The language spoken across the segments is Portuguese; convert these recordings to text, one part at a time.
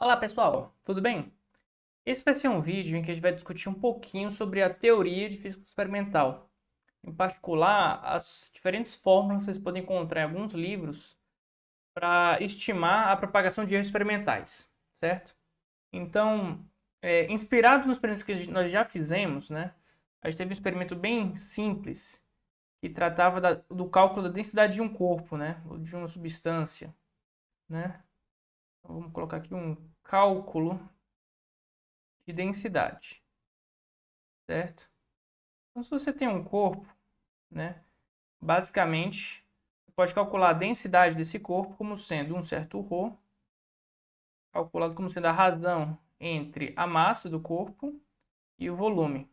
Olá pessoal, tudo bem? Esse vai ser um vídeo em que a gente vai discutir um pouquinho sobre a teoria de física experimental. Em particular, as diferentes fórmulas que vocês podem encontrar em alguns livros para estimar a propagação de erros experimentais, certo? Então, inspirado nos experimentos que nós já fizemos, né? A gente teve um experimento bem simples que tratava do cálculo da densidade de um corpo, né? Ou de uma substância, né? Então, vamos colocar aqui um cálculo de densidade, certo? Então, se você tem um corpo, né, basicamente, você pode calcular a densidade desse corpo como sendo um certo ρ, calculado como sendo a razão entre a massa do corpo e o volume,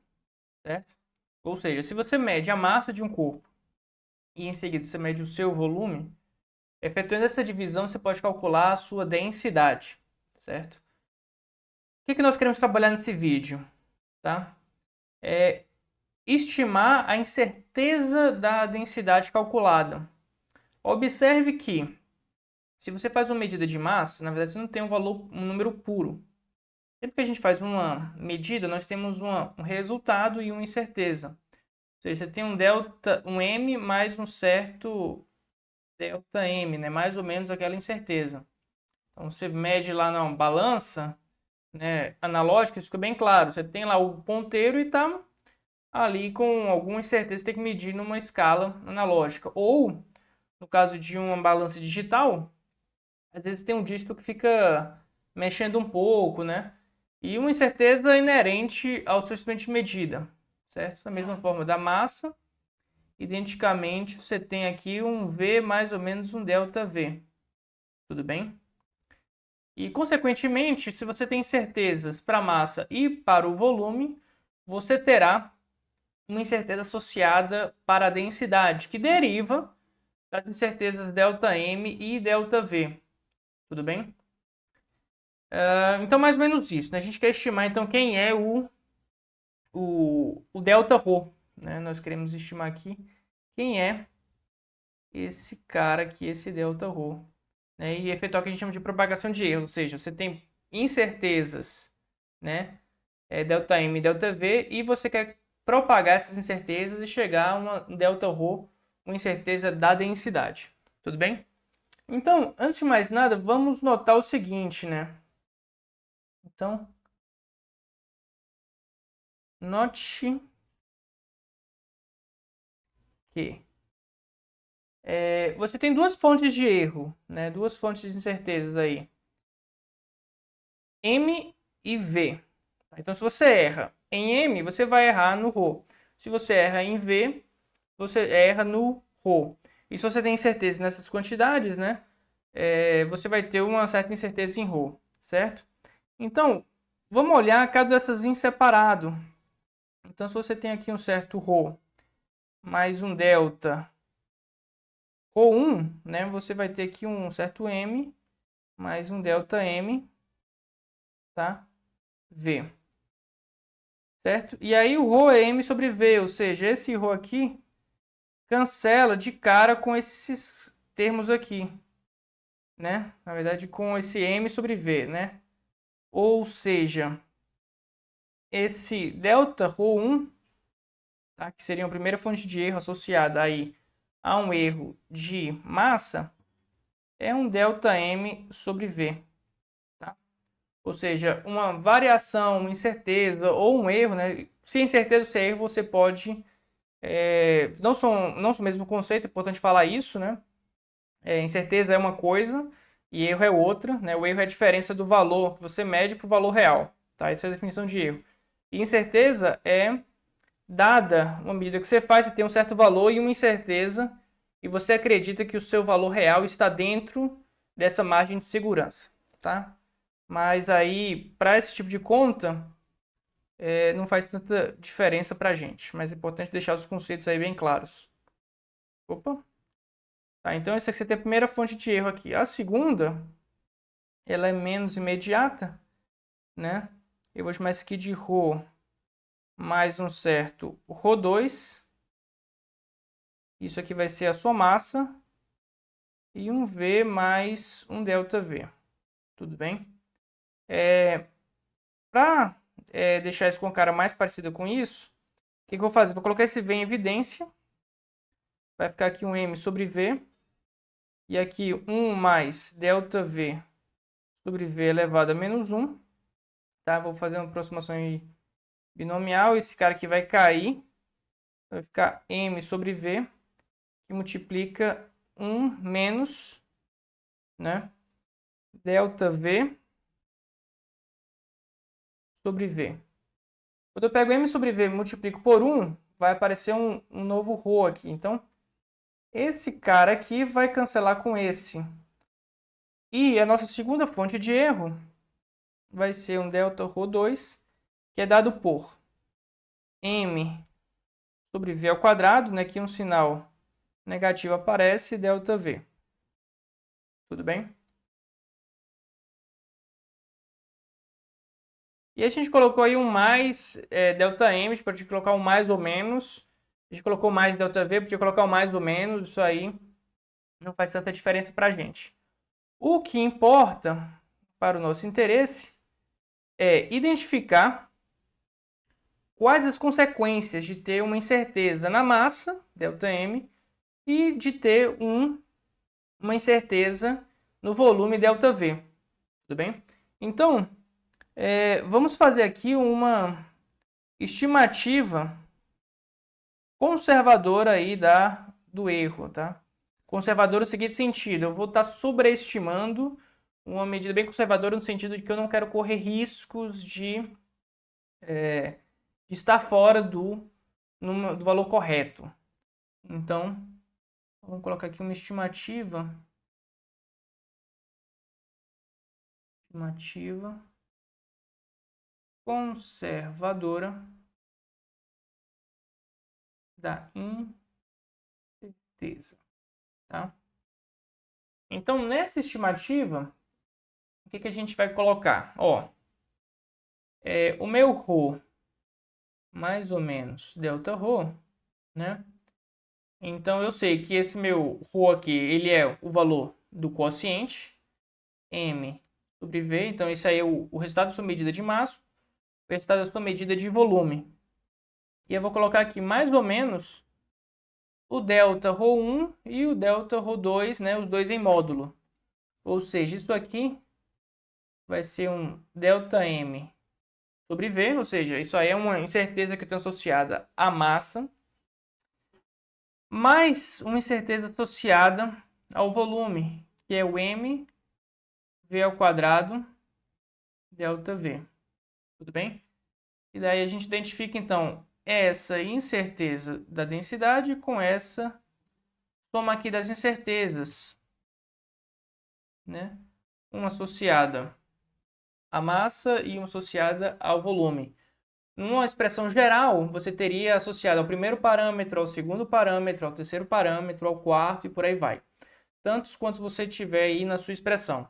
certo? Ou seja, se você mede a massa de um corpo e em seguida você mede o seu volume, efetuando essa divisão, você pode calcular a sua densidade, certo? O que nós queremos trabalhar nesse vídeo, tá? É estimar a incerteza da densidade calculada. Observe que, se você faz uma medida de massa, na verdade você não tem um valor, um número puro. Sempre que a gente faz uma medida, nós temos um resultado e uma incerteza. Ou seja, você tem um delta, um m mais um certo delta m, né? Mais ou menos aquela incerteza. Então você mede lá na balança, né, analógica, isso fica bem claro. Você tem lá o ponteiro e está ali com alguma incerteza, você tem que medir numa escala analógica. Ou, no caso de uma balança digital, às vezes tem um dígito que fica mexendo um pouco, né? E uma incerteza inerente ao seu instrumento de medida, certo? Da mesma forma da massa, identicamente você tem aqui um V mais ou menos um delta V, tudo bem? E consequentemente, se você tem incertezas para a massa e para o volume, você terá uma incerteza associada para a densidade, que deriva das incertezas delta M e delta V, tudo bem? Então, mais ou menos isso, né? A gente quer estimar, então, quem é o delta ρ, né? Nós queremos estimar aqui quem é esse cara aqui, esse delta ρ, né? E efetuar o que a gente chama de propagação de erros, ou seja, você tem incertezas, né? Delta M e delta V, e você quer propagar essas incertezas e chegar a uma delta ρ, uma incerteza da densidade, tudo bem? Então, antes de mais nada, vamos notar o seguinte, né? Então, note que você tem duas fontes de erro, né? Duas fontes de incertezas aí. M e V. Então, se você erra em M, você vai errar no ρ. Se você erra em V, você erra no ρ. E se você tem incerteza nessas quantidades, né? Você vai ter uma certa incerteza em ρ, certo? Então, vamos olhar cada dessas em separado. Então, se você tem aqui um certo ρ mais um delta ρ1, né? Você vai ter aqui um certo M mais um delta M, tá? V, certo? E aí o ρ é M sobre V, ou seja, esse ρ aqui cancela de cara com esses termos aqui, né? Na verdade, com esse M sobre V, né? Ou seja, esse delta ρ1, tá? Que seria a primeira fonte de erro associada aí a um erro de massa, é um delta M sobre V, tá? Ou seja, uma variação, uma incerteza ou um erro, né? Se é incerteza ou se é erro, você pode... não são o mesmo conceito, é importante falar isso, né? Incerteza é uma coisa e erro é outra, né? O erro é a diferença do valor que você mede para o valor real, tá? Essa é a definição de erro. E incerteza é dada uma medida que você faz, você tem um certo valor e uma incerteza, e você acredita que o seu valor real está dentro dessa margem de segurança, tá? Mas aí, para esse tipo de conta, não faz tanta diferença para a gente. Mas é importante deixar os conceitos aí bem claros. Opa! Tá, então, essa aqui você tem a primeira fonte de erro aqui. A segunda, ela é menos imediata, né? Eu vou chamar isso aqui de ρ mais um certo ρ2. Isso aqui vai ser a sua massa. E um V mais um ΔV. Tudo bem? Para deixar isso com a cara mais parecida com isso, o que eu vou fazer? Vou colocar esse V em evidência. Vai ficar aqui um M sobre V. E aqui 1 mais ΔV sobre V elevado a menos 1. Tá? Vou fazer uma aproximação binomial. Esse cara aqui vai cair. Vai ficar M sobre V, que multiplica 1 menos, né, ΔV sobre V. Quando eu pego M sobre V e multiplico por 1, vai aparecer um novo ρ aqui. Então, esse cara aqui vai cancelar com esse. E a nossa segunda fonte de erro vai ser um Δρ2, que é dado por M sobre V ao quadrado, né, que um sinal negativo aparece, ΔV. Tudo bem? E a gente colocou aí um mais ΔM, a gente pode colocar um mais ou menos. A gente colocou mais ΔV, podia colocar um mais ou menos, isso aí não faz tanta diferença para a gente. O que importa para o nosso interesse é identificar quais as consequências de ter uma incerteza na massa, ΔM, e de ter uma incerteza no volume ΔV. Tudo bem? Então, vamos fazer aqui uma estimativa conservadora aí do erro, tá? Conservadora no seguinte sentido, eu vou estar sobreestimando uma medida bem conservadora no sentido de que eu não quero correr riscos de estar fora do valor correto. Então, vamos colocar aqui uma estimativa conservadora da incerteza, tá? Então, nessa estimativa, o que a gente vai colocar? Ó, o meu ρ mais ou menos Δρ, né? Então, eu sei que esse meu ρ aqui, ele é o valor do quociente, M sobre V. Então, isso aí é o resultado da sua medida de massa, o resultado da sua medida de volume. E eu vou colocar aqui mais ou menos o Δρ1 e o Δρ2, né? Os dois em módulo. Ou seja, isso aqui vai ser um ΔM sobre V, ou seja, isso aí é uma incerteza que eu tenho associada à massa, mais uma incerteza associada ao volume, que é o M V ao quadrado ΔV. Tudo bem? E daí a gente identifica, então, essa incerteza da densidade com essa soma aqui das incertezas, né? Uma associada à massa e uma associada ao volume. Numa expressão geral, você teria associado ao primeiro parâmetro, ao segundo parâmetro, ao terceiro parâmetro, ao quarto e por aí vai. Tantos quantos você tiver aí na sua expressão.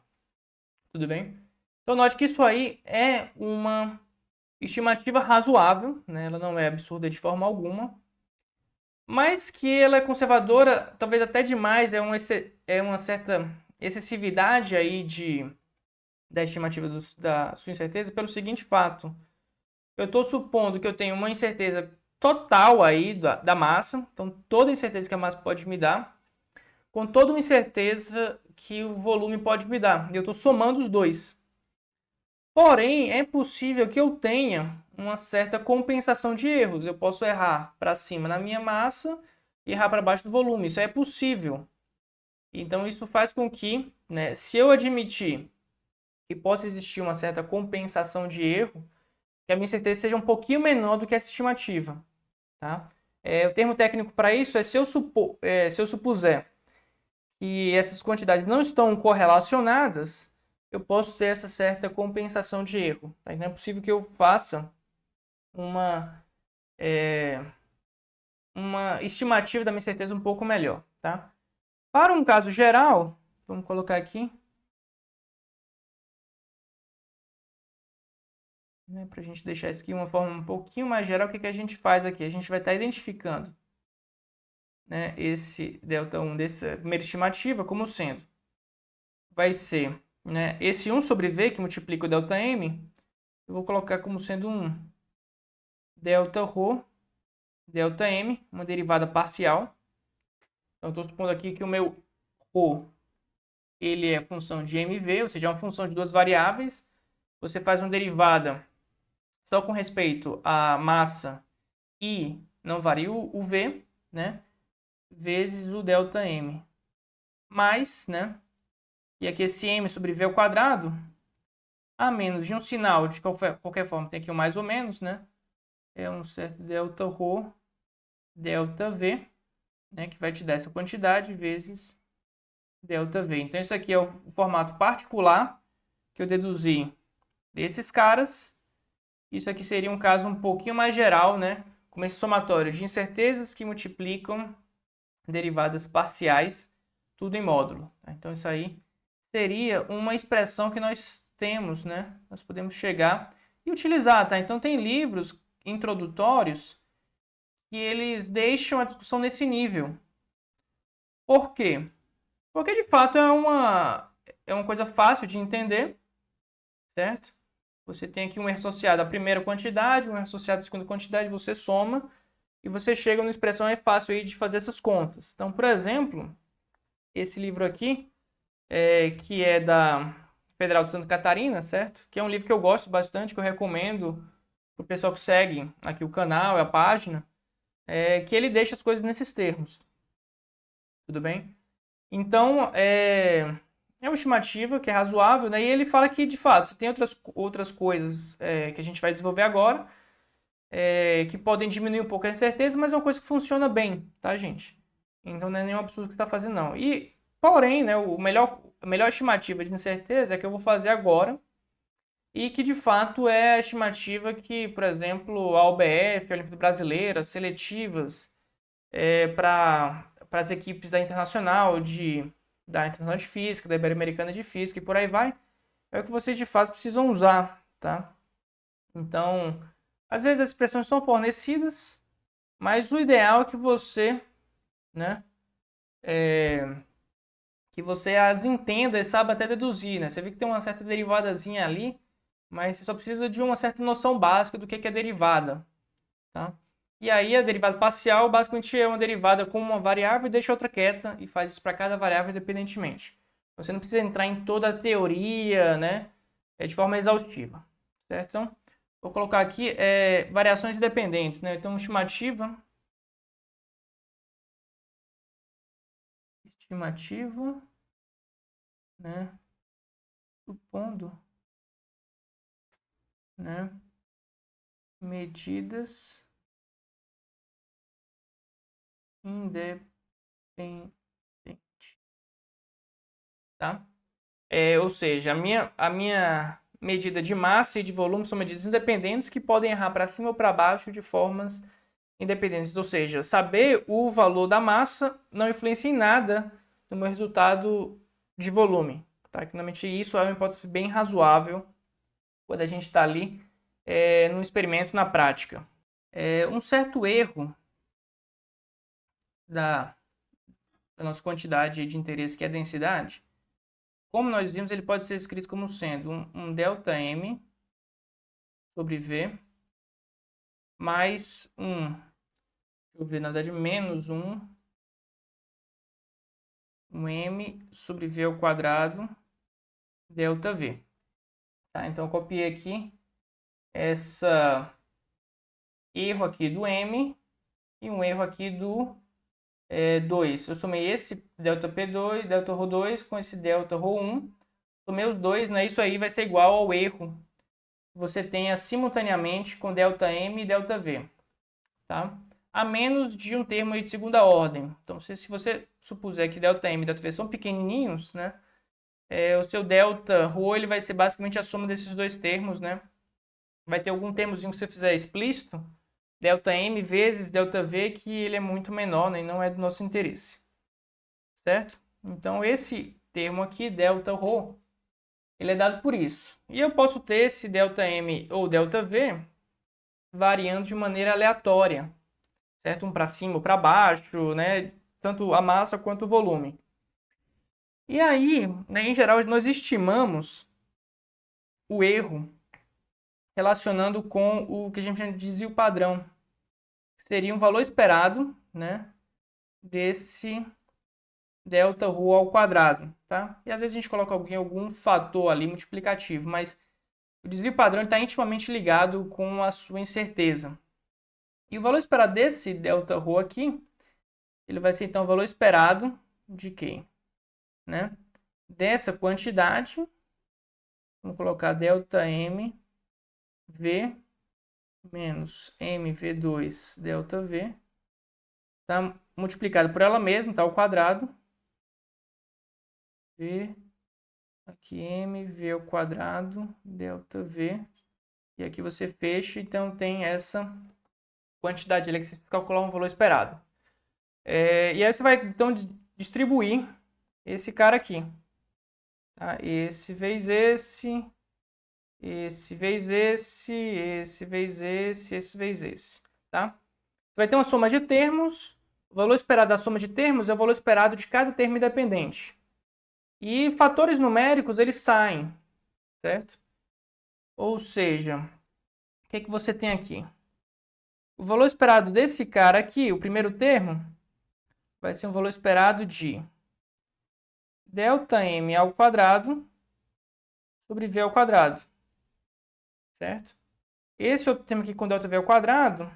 Tudo bem? Então, note que isso aí é uma estimativa razoável, né? Ela não é absurda de forma alguma, mas que ela é conservadora, talvez até demais, é uma certa excessividade aí da estimativa da sua incerteza pelo seguinte fato. Eu estou supondo que eu tenho uma incerteza total aí da massa, então toda a incerteza que a massa pode me dar, com toda uma incerteza que o volume pode me dar. E eu estou somando os dois. Porém, é possível que eu tenha uma certa compensação de erros. Eu posso errar para cima na minha massa e errar para baixo do volume. Isso é possível. Então, isso faz com que, né, se eu admitir que possa existir uma certa compensação de erro, que a minha certeza seja um pouquinho menor do que essa estimativa. Tá? O termo técnico para isso é se eu supuser que essas quantidades não estão correlacionadas, eu posso ter essa certa compensação de erro. Tá? Então é possível que eu faça uma estimativa da minha certeza um pouco melhor. Tá? Para um caso geral, vamos colocar aqui, né, para a gente deixar isso aqui de uma forma um pouquinho mais geral, o que a gente faz aqui? A gente vai estar identificando, né, esse ΔI dessa primeira estimativa como sendo, vai ser né? Esse 1 sobre V, que multiplica o ΔM, eu vou colocar como sendo um Δρ, ΔM, uma derivada parcial. Então, estou supondo aqui que o meu ρ, ele é função de mv, ou seja, é uma função de duas variáveis. Você faz uma derivada só com respeito à massa e não varia o v, né? Vezes o ΔM. Mais, né? E aqui esse m sobre v ao quadrado, a menos de um sinal, de qualquer forma, tem aqui o mais ou menos, né? É um certo Δρ, ΔV, né? Que vai te dar essa quantidade vezes ΔV. Então, isso aqui é o formato particular que eu deduzi desses caras. Isso aqui seria um caso um pouquinho mais geral, né? Como esse somatório de incertezas que multiplicam derivadas parciais, tudo em módulo. Então, isso aí seria uma expressão que nós temos, né? Nós podemos chegar e utilizar, tá? Então, tem livros introdutórios que eles deixam a discussão nesse nível. Por quê? Porque, de fato, é uma coisa fácil de entender, certo? Você tem aqui um R associado à primeira quantidade, um R associado à segunda quantidade, você soma e você chega numa expressão é fácil aí de fazer essas contas. Então, por exemplo, esse livro aqui, que é da Federal de Santa Catarina, certo? Que é um livro que eu gosto bastante, que eu recomendo para o pessoal que segue aqui o canal, a página, que ele deixa as coisas nesses termos. Tudo bem? Então, é uma estimativa que é razoável, né? E ele fala que, de fato, você tem outras coisas que a gente vai desenvolver agora, que podem diminuir um pouco a incerteza, mas é uma coisa que funciona bem, tá, gente? Então não é nenhum absurdo que está fazendo, não. E, porém, né, a melhor estimativa de incerteza é que eu vou fazer agora e que, de fato, é a estimativa que, por exemplo, a OBF, a Olimpíada Brasileira, seletivas para as equipes da Internacional de Física, da Ibero-Americana de Física e por aí vai, é o que vocês, de fato, precisam usar, tá? Então, às vezes as expressões são fornecidas, mas o ideal é que você, né, que você as entenda e saiba até deduzir, né? Você vê que tem uma certa derivadazinha ali, mas você só precisa de uma certa noção básica do que é derivada, tá? E aí a derivada parcial basicamente é uma derivada com uma variável e deixa outra quieta e faz isso para cada variável independentemente. Você não precisa entrar em toda a teoria, né, de forma exaustiva, certo? Então, vou colocar aqui variações independentes, né? Então, estimativa, né, supondo, né, medidas independentes, tá? Ou seja, a minha medida de massa e de volume são medidas independentes que podem errar para cima ou para baixo de formas independentes. Ou seja, saber o valor da massa não influencia em nada no meu resultado de volume. Tá? Que, normalmente isso é uma hipótese bem razoável quando a gente está ali no experimento, na prática. Um certo erro da nossa quantidade de interesse, que é a densidade, como nós vimos, ele pode ser escrito como sendo um ΔM sobre V mais deixa eu ver, na verdade, menos um M sobre V ao quadrado ΔV. Tá? Então, eu copiei aqui essa erro aqui do M e um erro aqui do 2. Eu somei esse ΔP2, Δρ2 com esse Δρ1. Somei os dois, né? Isso aí vai ser igual ao erro que você tenha simultaneamente com ΔM e ΔV. Tá? A menos de um termo aí de segunda ordem. Então, se você supuser que ΔM e ΔV são pequenininhos, né? O seu Δρ ele vai ser basicamente a soma desses dois termos, né? Vai ter algum termozinho que você fizer explícito, ΔM vezes ΔV, que ele é muito menor, né? E não é do nosso interesse. Certo? Então, esse termo aqui, Δρ, ele é dado por isso. E eu posso ter esse ΔM ou ΔV variando de maneira aleatória, certo? Um para cima ou para baixo, né? Tanto a massa quanto o volume. E aí, né, em geral, nós estimamos o erro relacionando com o que a gente chama de desvio padrão, que seria um valor esperado, né, desse Δρ ao quadrado, tá? E às vezes a gente coloca algum fator ali multiplicativo, mas o desvio padrão está intimamente ligado com a sua incerteza. E o valor esperado desse Δρ aqui, ele vai ser então o valor esperado de quem? Né? Dessa quantidade, vamos colocar ΔM V menos mv2 ΔV, tá multiplicado por ela mesma, tá ao quadrado, V, aqui mv ao quadrado, ΔV, e aqui você fecha, então tem essa quantidade ali que você calcular um valor esperado. E aí você vai então distribuir esse cara aqui. Tá? Esse vezes esse vezes esse vezes esse vezes esse. Tá? Vai ter uma soma de termos. O valor esperado da soma de termos é o valor esperado de cada termo independente. E fatores numéricos, eles saem, certo? Ou seja, o que você tem aqui? O valor esperado desse cara aqui, o primeiro termo, vai ser um valor esperado de ΔM ao quadrado sobre V ao quadrado, certo? Esse outro termo aqui com ΔV ao quadrado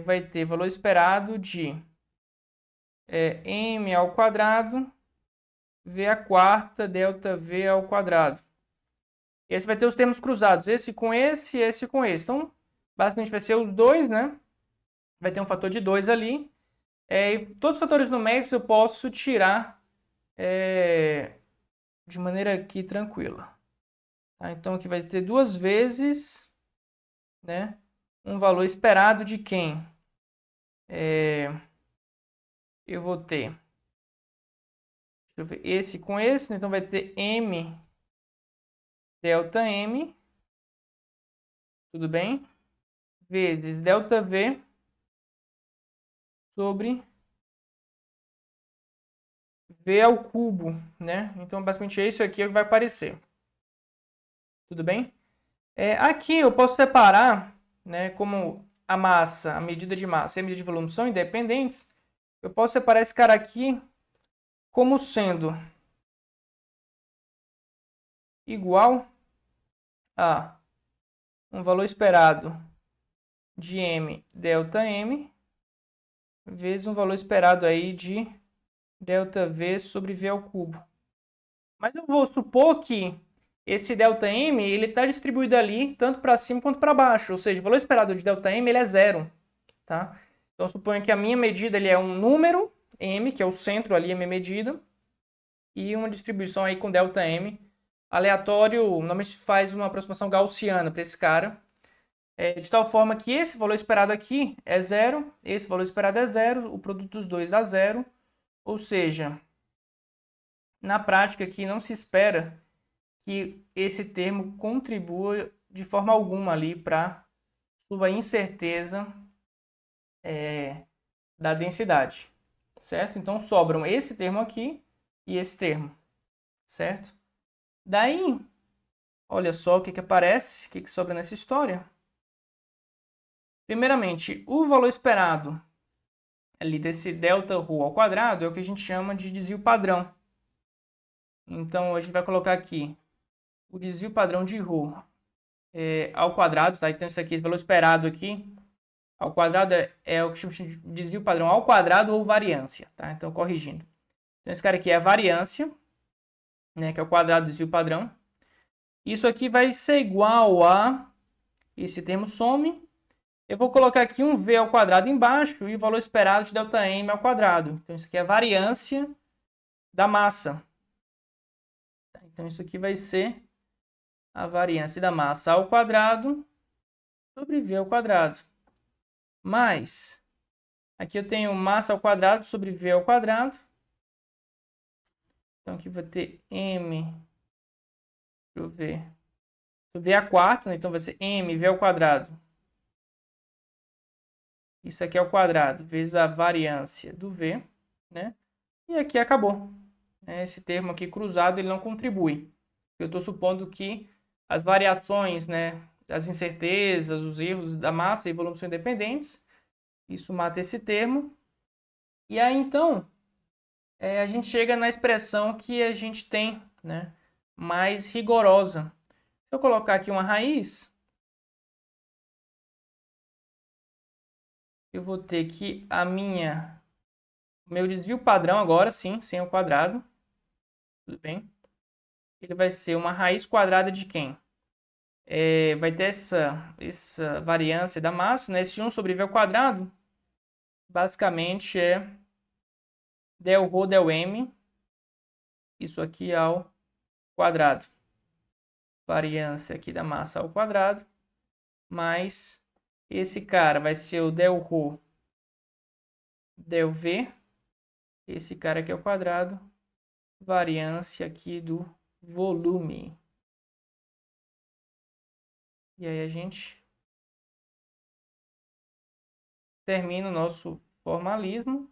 vai ter valor esperado de M ao quadrado V a quarta ΔV ao quadrado. Esse vai ter os termos cruzados, esse com esse e esse com esse. Então, basicamente vai ser os dois, né? Vai ter um fator de 2 ali. E todos os fatores numéricos eu posso tirar de maneira aqui tranquila. Tá? Então, aqui vai ter duas vezes, né, um valor esperado de quem? Eu vou ter, deixa eu ver, esse com esse, né? Então vai ter M ΔM, tudo bem? Vezes ΔV sobre V ao cubo, né? Então, basicamente, é isso aqui que vai aparecer. Tudo bem? Aqui eu posso separar, né, como a massa, a medida de massa e a medida de volume são independentes, eu posso separar esse cara aqui como sendo igual a um valor esperado de M ΔM vezes um valor esperado aí de ΔV sobre V ao cubo. Mas eu vou supor que esse ΔM ele está distribuído ali tanto para cima quanto para baixo, ou seja, o valor esperado de ΔM ele é zero, tá? Então suponho que a minha medida ele é um número M, que é o centro ali a minha medida, e uma distribuição aí com ΔM aleatório, normalmente faz uma aproximação gaussiana para esse cara, de tal forma que esse valor esperado aqui é zero, esse valor esperado é zero, o produto dos dois dá zero, ou seja, na prática aqui não se espera que esse termo contribua de forma alguma ali para sua incerteza da densidade, certo? Então sobram esse termo aqui e esse termo, certo? Daí, olha só o que aparece, o que sobra nessa história. Primeiramente, o valor esperado ali desse Δρ ao quadrado é o que a gente chama de desvio padrão. Então, a gente vai colocar aqui o desvio padrão de ρ ao quadrado, tá? Então, isso aqui, esse valor esperado aqui, ao quadrado é o que chama de desvio padrão ao quadrado ou variância, tá? Então, corrigindo. Então, esse cara aqui é a variância, né, que é o quadrado do desvio padrão. Isso aqui vai ser igual a esse termo some. Eu vou colocar aqui um V ao quadrado embaixo e o valor esperado de ΔM ao quadrado. Então, isso aqui é a variância da massa. Então, isso aqui vai ser a variância da massa ao quadrado sobre V ao quadrado. Mais, aqui eu tenho massa ao quadrado sobre V ao quadrado. Então, aqui vai ter M, deixa eu ver, V a quarta, né? Então vai ser mv ao quadrado. Isso aqui é ao quadrado, vezes a variância do V, né? E aqui acabou. né, esse termo aqui cruzado ele não contribui. Eu estou supondo que as variações, né, as incertezas, os erros da massa e volume são independentes. Isso mata esse termo. E aí, então, a gente chega na expressão que a gente tem, né, mais rigorosa. Se eu colocar aqui uma raiz, eu vou ter que meu desvio padrão agora, sim, sem o quadrado. Tudo bem? Ele vai ser uma raiz quadrada de quem? Vai ter essa variância da massa, né? Esse 1 sobre v ao quadrado, basicamente é del ρ del m, isso aqui ao quadrado. Variância aqui da massa ao quadrado, mais esse cara vai ser o del ρ del v, esse cara aqui ao quadrado, variância aqui do volume. E aí a gente termina o nosso formalismo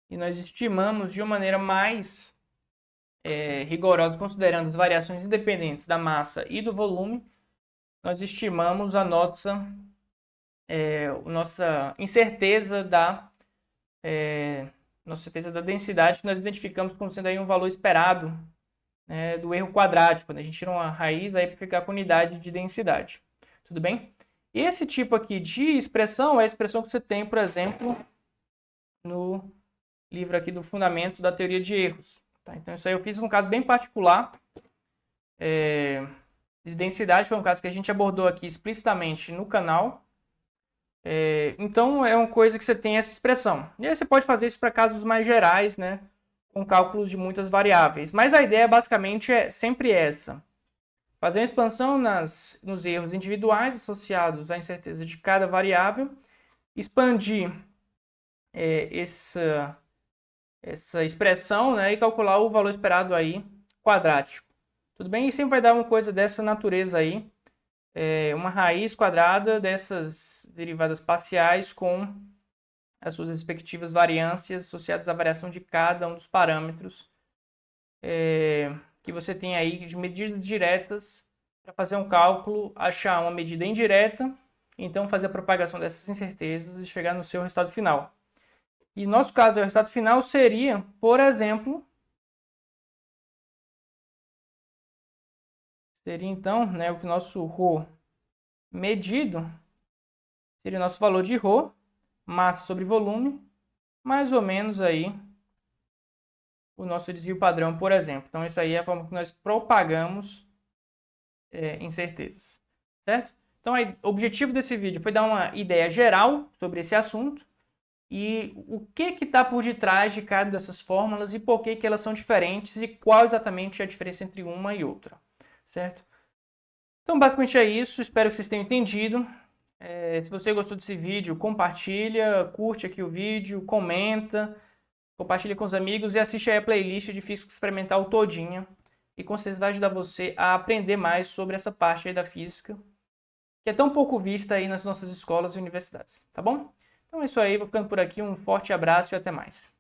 e nós estimamos de uma maneira mais rigorosa, considerando as variações independentes da massa e do volume, nós estimamos a nossa incerteza nossa certeza da densidade, que nós identificamos como sendo aí um valor esperado, né, do erro quadrático. Quando a gente tira uma raiz aí para ficar com unidade de densidade. Tudo bem? E esse tipo aqui de expressão é a expressão que você tem, por exemplo, no livro aqui do Fundamentos da Teoria de Erros. Tá? Então isso aí eu fiz um caso bem particular. De densidade foi um caso que a gente abordou aqui explicitamente no canal. Então é uma coisa que você tem essa expressão. E aí você pode fazer isso para casos mais gerais, né, com cálculos de muitas variáveis. Mas a ideia basicamente é sempre essa. Fazer uma expansão nos erros individuais associados à incerteza de cada variável, expandir essa expressão, né, e calcular o valor esperado aí quadrático. Tudo bem? E sempre vai dar uma coisa dessa natureza aí, uma raiz quadrada dessas derivadas parciais com as suas respectivas variâncias associadas à variação de cada um dos parâmetros que você tem aí de medidas diretas para fazer um cálculo, achar uma medida indireta, então fazer a propagação dessas incertezas e chegar no seu resultado final. E no nosso caso, o resultado final seria, por exemplo, seria então, né, o que o nosso ρ medido seria o nosso valor de ρ, massa sobre volume, mais ou menos aí o nosso desvio padrão, por exemplo. Então, essa aí é a forma que nós propagamos incertezas, certo? Então, o objetivo desse vídeo foi dar uma ideia geral sobre esse assunto e o que está por detrás de cada dessas fórmulas e por que elas são diferentes e qual exatamente é a diferença entre uma e outra, certo? Então, basicamente é isso. Espero que vocês tenham entendido. Se você gostou desse vídeo, compartilha, curte aqui o vídeo, comenta, compartilha com os amigos e assiste aí a playlist de Física Experimental todinha. E com certeza vai ajudar você a aprender mais sobre essa parte aí da física, que é tão pouco vista aí nas nossas escolas e universidades, tá bom? Então é isso aí, vou ficando por aqui, um forte abraço e até mais.